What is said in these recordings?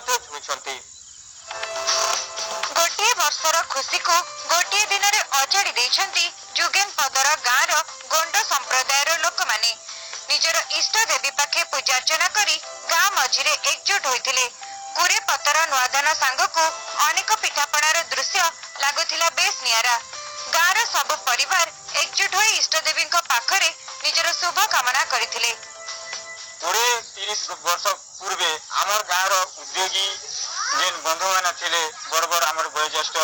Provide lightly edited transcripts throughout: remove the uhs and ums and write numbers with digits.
ଛୁଇଁଛନ୍ତି। गोटे वर्षर खुशी को गोटे दिन में अजाड़ी देछंती जुगेनपदर गाँव गोंड संप्रदायर लोक माने निजर इष्ट देवी पाखे पूजार्चना करी गाँ मझिरे एकजुट होइतिले। कुरे पतर नुआधान सांग को अनेक पिठापणार दृश्य लागुथिला बेस नियारा। गाँव सब परिवार एकजुट होई इष्ट देवी पाखरे निजर शुभ कामना करथिले। 20-30 वर्ष पूर्वे आमर गाँव उद्योगी जेन बंधु मैंने थिले बड़ बड़ आमर वयोज्येष्ठ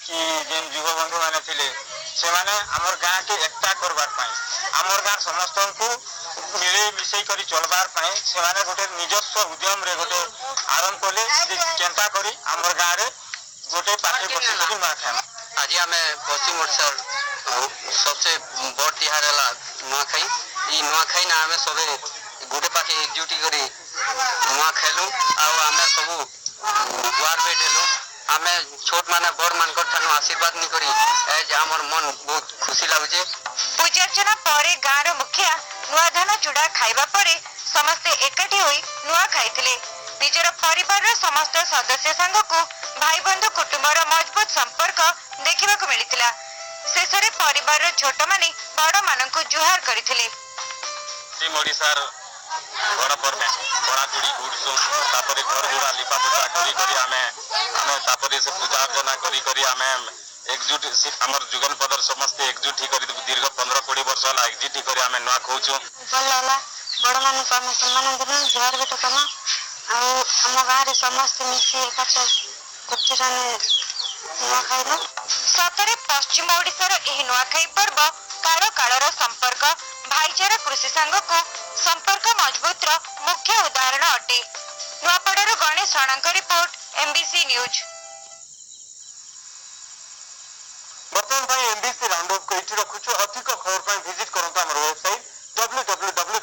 कि जेन युव बंधु मैंने थिले से माने आमर गाँ के एकता करबार पाई आमर गाँ समस्त को मिले मिसई करी चलबार पाई से माने गोटे निजस्व उद्यम रे गोटे आरंभ कले चिंता करी आमर गाँ रे गोटे पार्टी बसी बसी नुआ खाए। आज आम पश्चिम ओडिशा सबसे बड़ तिहार है नुआखाई। ई नुआखाई ना आम सब गोटे पाखे एकजुटी करी नुआ खेलु आम सब गुआर बेट हेलु आम छोट माने बड़ मान आशीर्वाद नहीं करी आमर मन बहुत खुशी लगुचे। पूजार्चना परे गाँव मुखिया नुआधान चूड़ा खाइबा परे समस्ते एकाठी होई नुआ खाइथिले। निजर परिवार समस्त सदस्य संग को भाई बंधु कुटुंबर मजबूत संपर्क देखिबाकु मिलिथिला। शेषरे परिवार छोट माने बड़ माननकु जुहार करथिले। टीम ओडिशार बड़ पर्व बड़ा चूड़ी गुड़सु तापरे घर गुड़ा लिपा पोछा करी करी आमे तापरे से पूजा अर्चना करी करी आमे एकजुट हमर जुगन पदर समस्त एकजुट ही करी दीर्घ 15-20 वर्ष होला एकजुट ही करी आमे नुआ खोचु। भलला बड़ माने को आमे सम्मान देनु जुहार बेट कमा आ हम गाँ रे समस्त मिसी एकाच कुचराने नुआ खाइलो। सतरे पश्चिम ओडिशार एही नुआखाई पर्व काल कालर संपर्क भाईचारा कृषि संघ को संपर्क मजबूत मुख्य उदाहरण अटे। नुआपड़ार गणेश राणांक रिपोर्ट एमबीसी न्यूज। बर्तमान एमबीसी राउंड अफ को रखुछु। अधिक खबर विजिट करंतु हमर वेबसाइट www